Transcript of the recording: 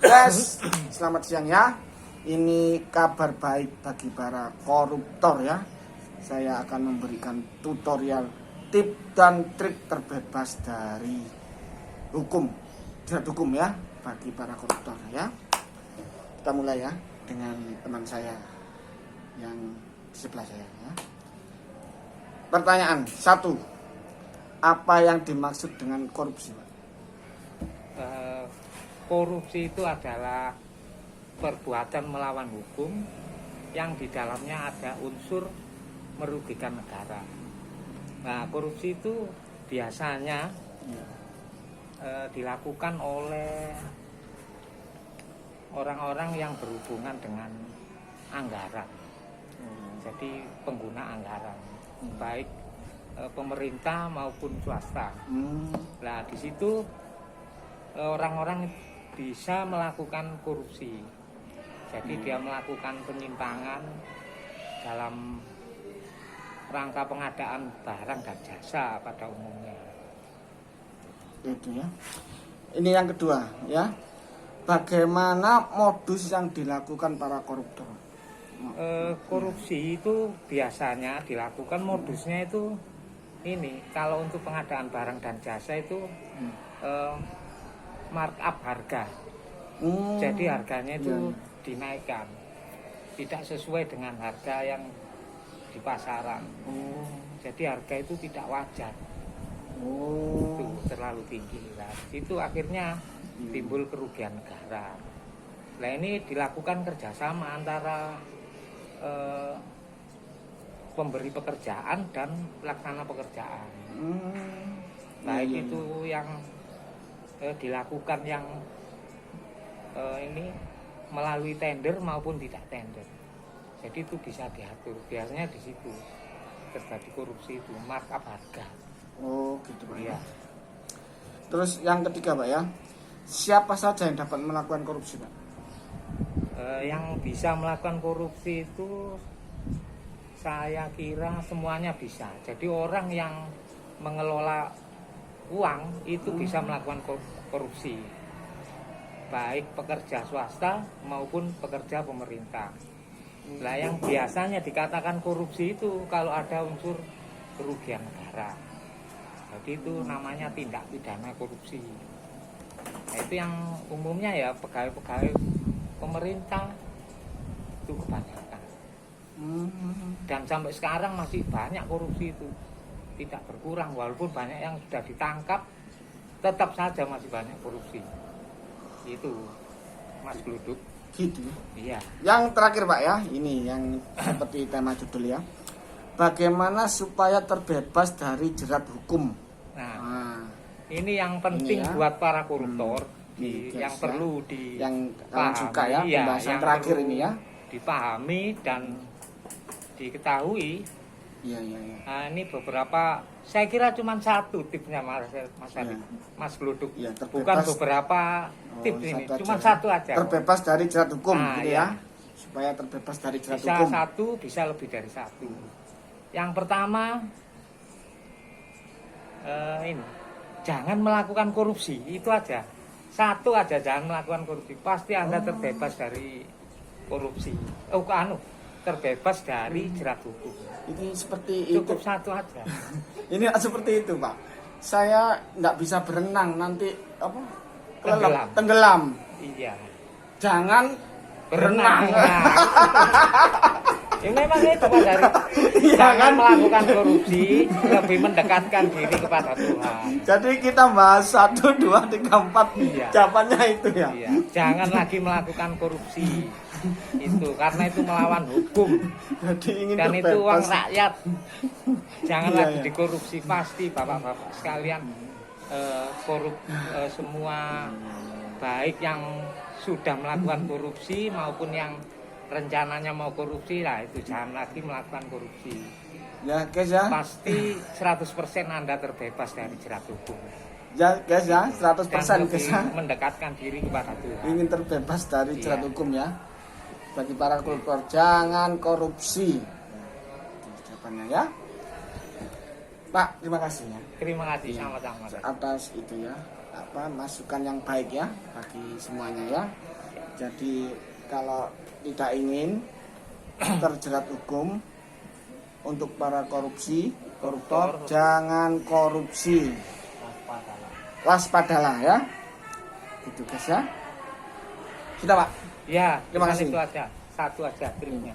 Guys, selamat siang ya. Ini kabar baik bagi para koruptor ya. Saya akan memberikan tutorial tip dan trik terbebas dari hukum, jerat hukum ya, bagi para koruptor ya. Kita mulai ya dengan teman saya yang di sebelah saya ya. Pertanyaan 1. Apa yang dimaksud dengan korupsi, Pak? Korupsi itu adalah perbuatan melawan hukum yang di dalamnya ada unsur merugikan negara. Nah, korupsi itu biasanya dilakukan oleh orang-orang yang berhubungan dengan anggaran. Jadi pengguna anggaran, baik pemerintah maupun swasta. Nah, di situ orang-orang bisa melakukan korupsi. Jadi dia melakukan penyimpangan dalam rangka pengadaan barang dan jasa pada umumnya. Itu ya. Ini yang kedua ya. Bagaimana modus yang dilakukan para koruptor? Korupsi itu biasanya dilakukan modusnya itu ini. Kalau untuk pengadaan barang dan jasa itu markup harga. Jadi harganya itu dinaikkan, tidak sesuai dengan harga yang di pasaran. Jadi harga itu tidak wajar. Itu terlalu tinggi. Nah, itu akhirnya timbul kerugian negara. Nah, ini dilakukan kerjasama antara pemberi pekerjaan dan pelaksana pekerjaan. Baik itu yang dilakukan yang ini melalui tender maupun tidak tender. Jadi itu bisa diatur. Biasanya di situ terjadi korupsi itu markup harga. Oh gitu Pak. Iya. Terus yang ketiga Pak ya, siapa saja yang dapat melakukan korupsi Pak? Yang bisa melakukan korupsi itu saya kira semuanya bisa. Jadi orang yang mengelola uang itu bisa melakukan korupsi, baik pekerja swasta maupun pekerja pemerintah. Nah, yang biasanya dikatakan korupsi itu kalau ada unsur kerugian negara. Jadi itu namanya tindak pidana korupsi. Nah, itu yang umumnya ya pegawai-pegawai pemerintah itu kebanyakan. Dan sampai sekarang masih banyak korupsi itu. Tidak berkurang, walaupun banyak yang sudah ditangkap, tetap saja masih banyak korupsi. Itu Mas Gluduk. Gitu. Iya. Yang terakhir Pak ya, ini yang seperti tema judul ya. Bagaimana supaya terbebas dari jerat hukum? Nah, ini yang penting ini ya. buat para koruptor, yang perlu suka ya, pembahasan terakhir ini ya. Dipahami dan diketahui. Iya. Nah, ini beberapa, saya kira cuma satu tipsnya Mas Ari, Mas Gluduk. Ya, bukan beberapa tips ini, cuma satu aja. Terbebas dari jerat hukum, gitu ya. Supaya terbebas dari jerat bisa hukum. Bisa satu, bisa lebih dari satu. Yang pertama, ini, jangan melakukan korupsi, itu aja. Satu aja, jangan melakukan korupsi. Pasti Anda terbebas dari korupsi. Terbebas dari jerat hukum. Ini seperti cukup itu. Satu aja. Ini seperti itu Pak. Saya nggak bisa berenang nanti apa? Tenggelam. Iya. Jangan berenang. Ya memang itu Pak Dari. Jangan melakukan korupsi, lebih mendekatkan diri kepada Tuhan. Jadi kita bahas 1, 2, 3, 4. Iya. Jawabannya itu ya. Iya. Jangan lagi melakukan korupsi. Itu karena itu melawan hukum. Jadi ingin dan terbebas. Itu uang rakyat. Jangan lagi iya. dikorupsi. Pasti bapak-bapak sekalian semua, baik yang sudah melakukan korupsi maupun yang rencananya mau korupsi, lah itu jangan lagi melakukan korupsi. Ya guys ya. Pasti 100% Anda terbebas dari jerat hukum. Ya guys ya, 100% guys ya. Mendekatkan diri kepada Tuhan. Ingin terbebas dari jerat hukum ya. Bagi para koruptor, jangan korupsi. Jawabannya ya. Pak, terima kasih ya. Terima kasih sama-sama Atas itu ya. masukan yang baik ya bagi semuanya ya. Jadi kalau tidak ingin terjerat hukum, untuk para koruptor jangan korupsi, waspadalah ya. Itu guys ya. Sudah Pak. Ya, Terima kasih. itu aja. Satu aja triknya.